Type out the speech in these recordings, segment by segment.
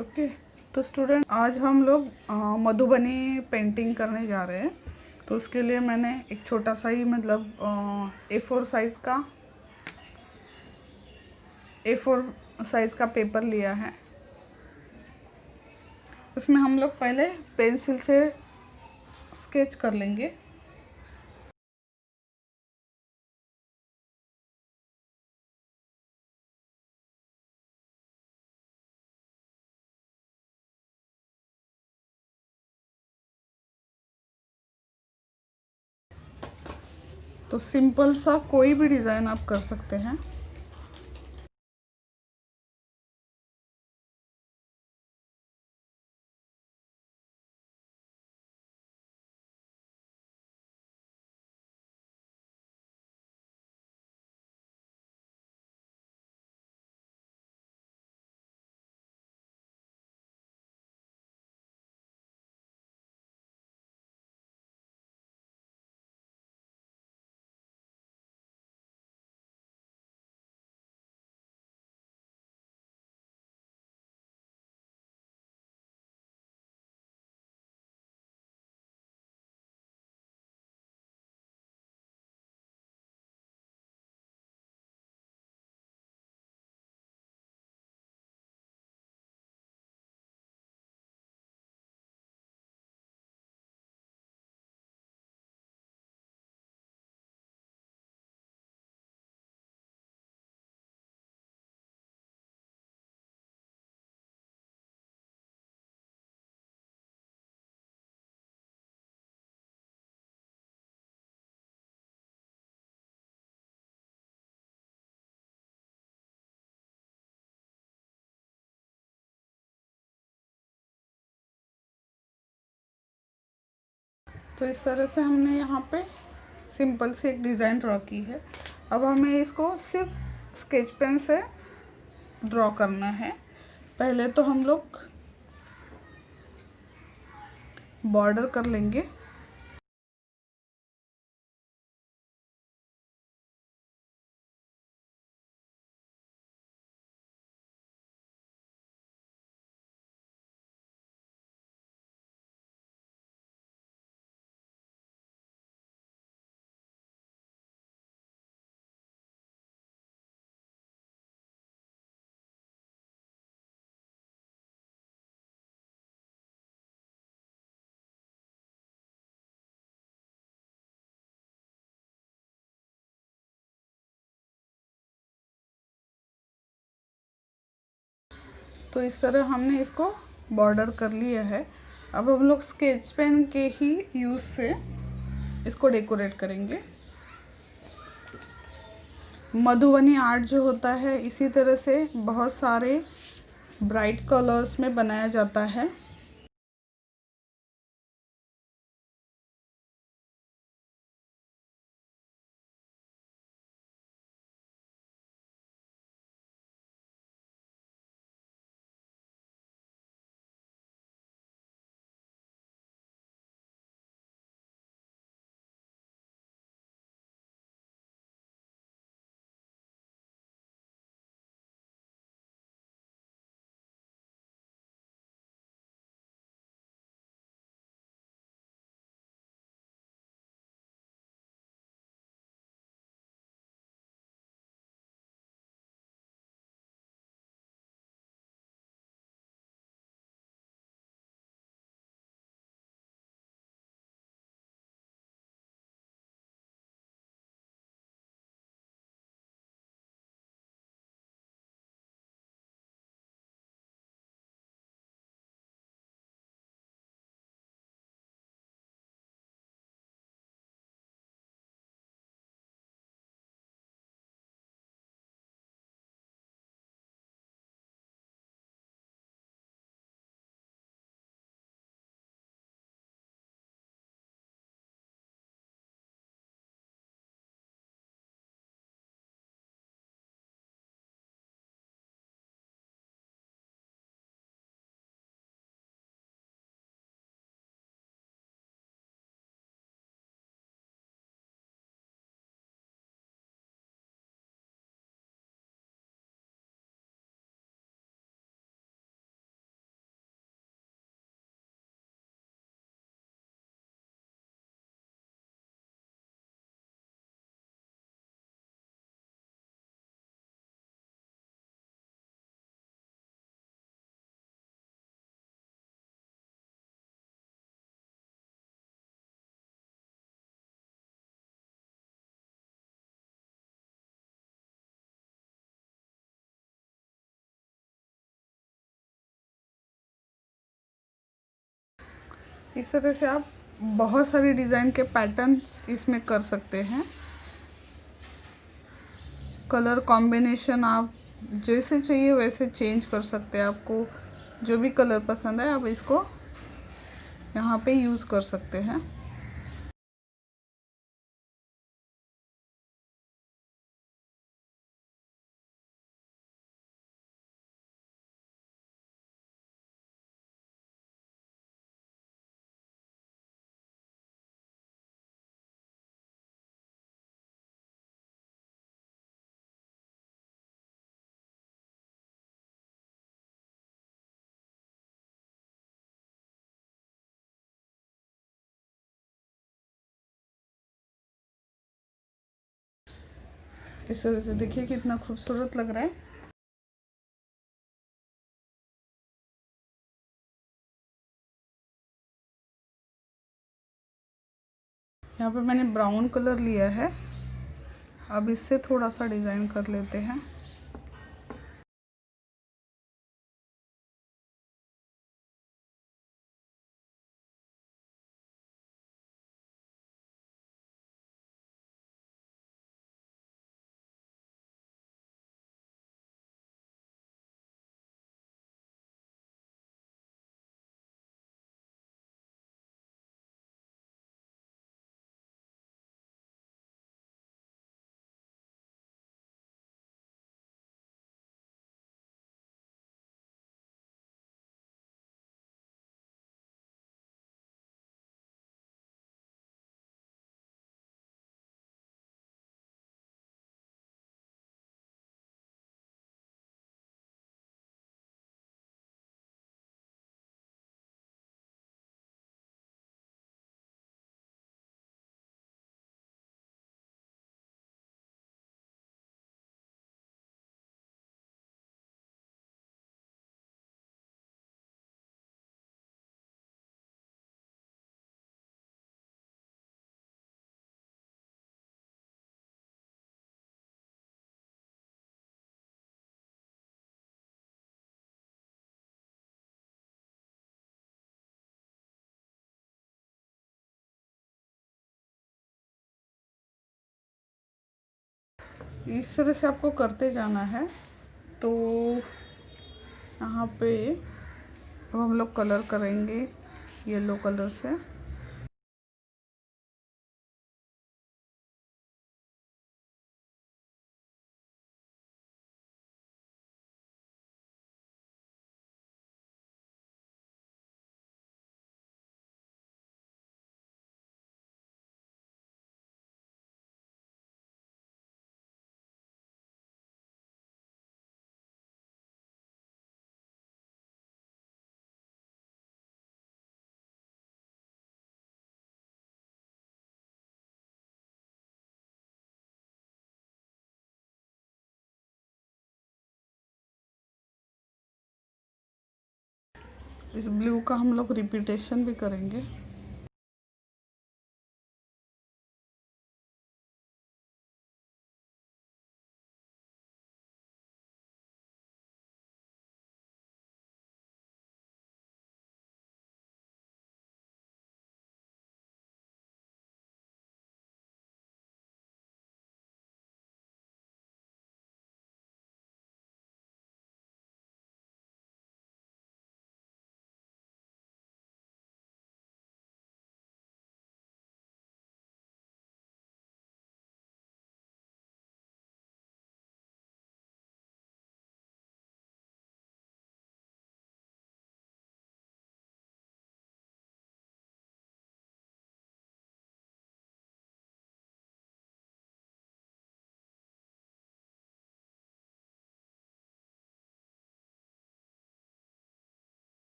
Okay. तो student, आज हम लोग मधुबनी पेंटिंग करने जा रहे हैं। तो उसके लिए मैंने एक छोटा सा ही A4 साइज़ का पेपर लिया है। उसमें हम लोग पहले पेंसिल से स्केच कर लेंगे। तो सिंपल सा कोई भी डिज़ाइन आप कर सकते हैं। तो इस तरह से हमने यहाँ पे सिंपल सी एक डिज़ाइन ड्रॉ की है। अब हमें इसको सिर्फ स्केच पेन से ड्रॉ करना है। पहले तो हम लोग बॉर्डर कर लेंगे। तो इस तरह हमने इसको बॉर्डर कर लिया है। अब हम लोग स्केच पेन के ही यूज़ से इसको डेकोरेट करेंगे। मधुबनी आर्ट जो होता है इसी तरह से बहुत सारे ब्राइट कलर्स में बनाया जाता है। इस तरह से आप बहुत सारी डिज़ाइन के पैटर्न्स इसमें कर सकते हैं। कलर कॉम्बिनेशन आप जैसे चाहिए वैसे चेंज कर सकते हैं। आपको जो भी कलर पसंद है आप इसको यहाँ पे यूज़ कर सकते हैं। इस तरह से देखिए कितना खूबसूरत लग रहा है। यहाँ पे मैंने ब्राउन कलर लिया है। अब इससे थोड़ा सा डिज़ाइन कर लेते हैं। इस तरह से आपको करते जाना है। तो यहाँ पे अब हम लोग कलर करेंगे येलो कलर से। इस ब्लू का हम लोग रिपीटेशन भी करेंगे।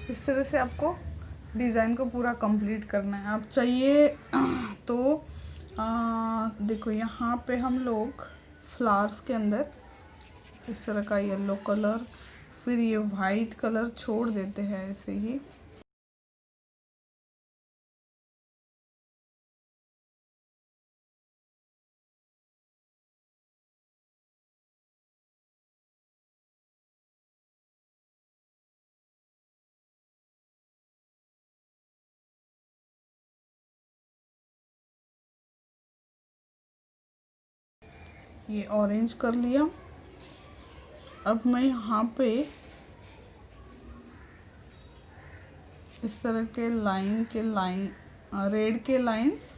इस तरह से आपको डिज़ाइन को पूरा कंप्लीट करना है। आप चाहिए तो देखो यहाँ पे हम लोग फ्लावर्स के अंदर इस तरह का येलो कलर फिर ये वाइट कलर छोड़ देते हैं ऐसे ही। ये ऑरेंज कर लिया। अब मैं यहाँ पे इस तरह के लाइन रेड के लाइंस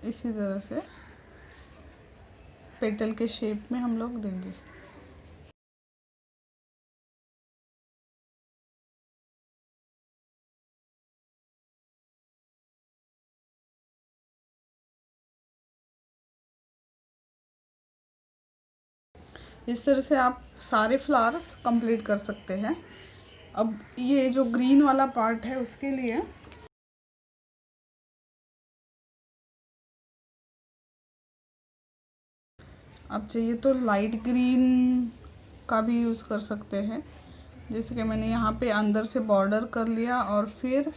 इसी तरह से पेटल के शेप में हम लोग देंगे। इस तरह से आप सारे फ्लावर्स कंप्लीट कर सकते हैं। अब ये जो ग्रीन वाला पार्ट है उसके लिए आप चाहिए तो लाइट ग्रीन का भी यूज़ कर सकते हैं। जैसे कि मैंने यहाँ पे अंदर से बॉर्डर कर लिया और फिर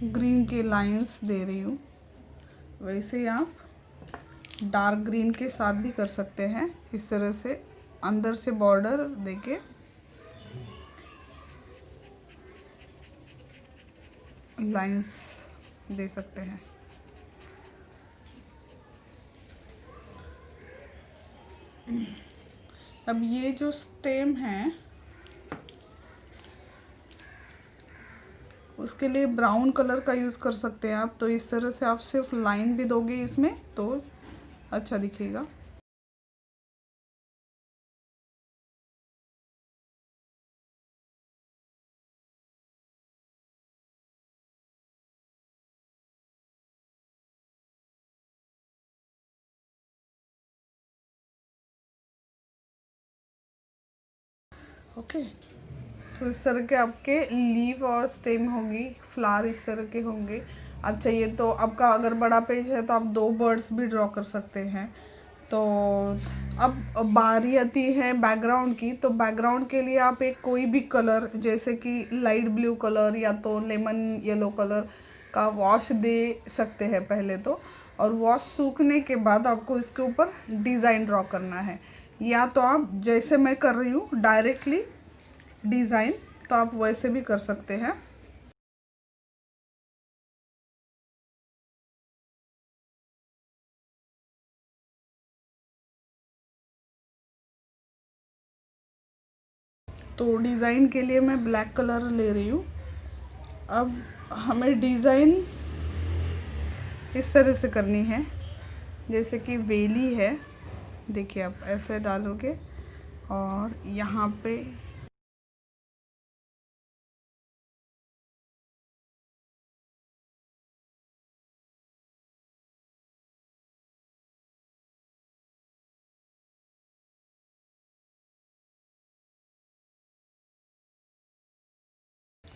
ग्रीन के लाइंस दे रही हूँ। वैसे ही आप डार्क ग्रीन के साथ भी कर सकते हैं। इस तरह से अंदर से बॉर्डर देके लाइंस दे सकते हैं। अब ये जो स्टेम है उसके लिए ब्राउन कलर का यूज़ कर सकते हैं आप। तो इस तरह से आप सिर्फ लाइन भी दोगे इसमें तो अच्छा दिखेगा। ओके, तो इस तरह के आपके लीव और स्टेम होगी, फ्लावर इस तरह के होंगे। आप चाहिए तो आपका अगर बड़ा पेज है तो आप 2 बर्ड्स भी ड्रॉ कर सकते हैं। तो अब बारी आती है बैकग्राउंड की। तो बैकग्राउंड के लिए आप एक कोई भी कलर जैसे कि लाइट ब्लू कलर या तो लेमन येलो कलर का वॉश दे सकते हैं पहले तो। और वॉश सूखने के बाद आपको इसके ऊपर डिज़ाइन ड्रॉ करना है। या तो आप जैसे मैं कर रही हूँ डायरेक्टली डिज़ाइन, तो आप वैसे भी कर सकते हैं। तो डिज़ाइन के लिए मैं ब्लैक कलर ले रही हूँ। अब हमें डिज़ाइन इस तरह से करनी है जैसे कि वेली है। देखिए आप ऐसे डालोगे और यहाँ पे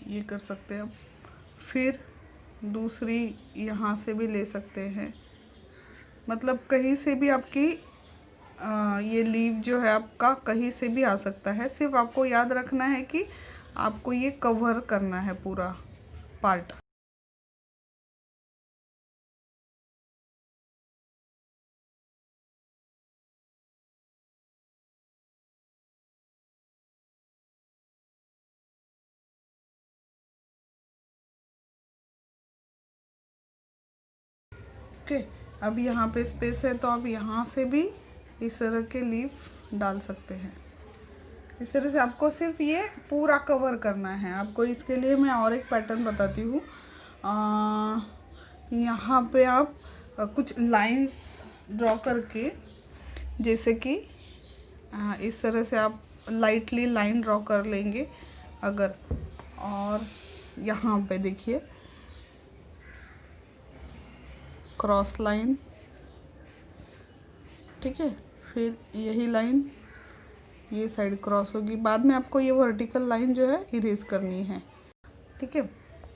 ये कर सकते हैं। फिर दूसरी यहाँ से भी ले सकते हैं। मतलब कहीं से भी आपकी ये लीव जो है आपका कहीं से भी आ सकता है। सिर्फ आपको याद रखना है कि आपको ये कवर करना है पूरा पार्ट। ओके, अब यहाँ पे स्पेस है तो आप यहाँ से भी इस तरह के लीफ डाल सकते हैं। इस तरह से आपको सिर्फ ये पूरा कवर करना है। आपको इसके लिए मैं और एक पैटर्न बताती हूँ। यहाँ पे आप कुछ लाइंस ड्रॉ करके जैसे कि इस तरह से आप लाइटली लाइन ड्रॉ कर लेंगे अगर। और यहाँ पे देखिए क्रॉस लाइन, ठीक है। फिर यही लाइन ये साइड क्रॉस होगी। बाद में आपको ये वर्टिकल लाइन जो है इरेज करनी है, ठीक है।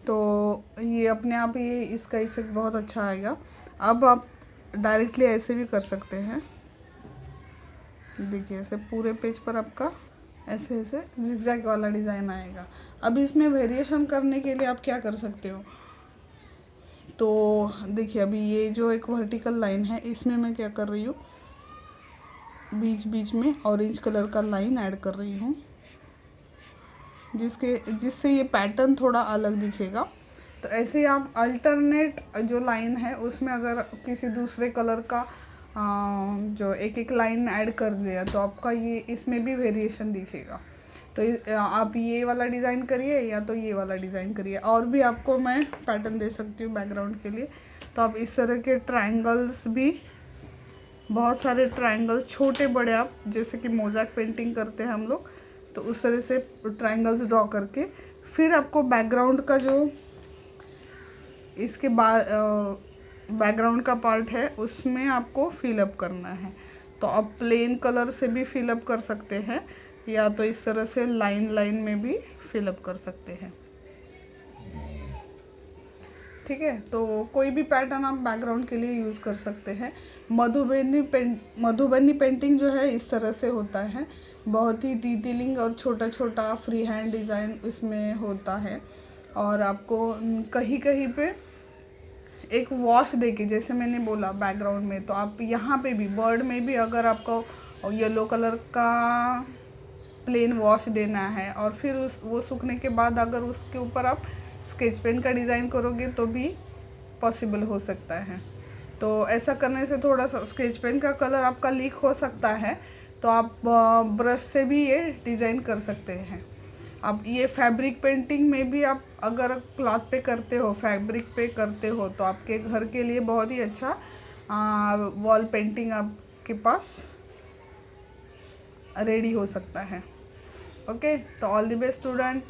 तो ये अपने आप ये इसका इफेक्ट बहुत अच्छा आएगा। अब आप डायरेक्टली ऐसे भी कर सकते हैं। देखिए ऐसे पूरे पेज पर आपका ऐसे ऐसे जिगजैग वाला डिज़ाइन आएगा। अब इसमें वेरिएशन करने के लिए आप क्या कर सकते हो, तो देखिए अभी ये जो एक वर्टिकल लाइन है इसमें मैं क्या कर रही हूँ, बीच बीच में ऑरेंज कलर का लाइन ऐड कर रही हूँ, जिससे ये पैटर्न थोड़ा अलग दिखेगा। तो ऐसे ही आप अल्टरनेट जो लाइन है उसमें अगर किसी दूसरे कलर का जो एक एक लाइन ऐड कर दिया तो आपका ये इसमें भी वेरिएशन दिखेगा। तो आप ये वाला डिज़ाइन करिए या तो ये वाला डिज़ाइन करिए। और भी आपको मैं पैटर्न दे सकती हूँ बैकग्राउंड के लिए। तो आप इस तरह के ट्रायंगल्स भी, बहुत सारे ट्रायंगल्स छोटे बड़े, आप जैसे कि मोज़ेक पेंटिंग करते हैं हम लोग, तो उस तरह से ट्रायंगल्स ड्रॉ करके फिर आपको बैकग्राउंड का जो इसके बाद बैकग्राउंड का पार्ट है उसमें आपको फिलअप करना है। तो आप प्लेन कलर से भी फिलअप कर सकते हैं या तो इस तरह से लाइन लाइन में भी फिलअप कर सकते हैं। ठीक है, तो कोई भी पैटर्न आप बैकग्राउंड के लिए यूज़ कर सकते हैं। मधुबनी पेंटिंग जो है इस तरह से होता है, बहुत ही डिटेलिंग और छोटा छोटा फ्री हैंड डिज़ाइन इसमें होता है। और आपको कहीं कहीं पे एक वॉश देके, जैसे मैंने बोला बैकग्राउंड में, तो आप यहाँ पे भी बर्ड में भी अगर आपको येलो कलर का प्लेन वॉश देना है और फिर वो सूखने के बाद अगर उसके ऊपर आप स्केच पेन का डिज़ाइन करोगे तो भी पॉसिबल हो सकता है। तो ऐसा करने से थोड़ा सा स्केच पेन का कलर आपका लीक हो सकता है, तो आप ब्रश से भी ये डिज़ाइन कर सकते हैं। अब ये फैब्रिक पेंटिंग में भी आप अगर क्लॉथ पे करते हो, फैब्रिक पे करते हो, तो आपके घर के लिए बहुत ही अच्छा वॉल पेंटिंग आपके पास रेडी हो सकता है। ओके, तो ऑल द बेस्ट स्टूडेंट।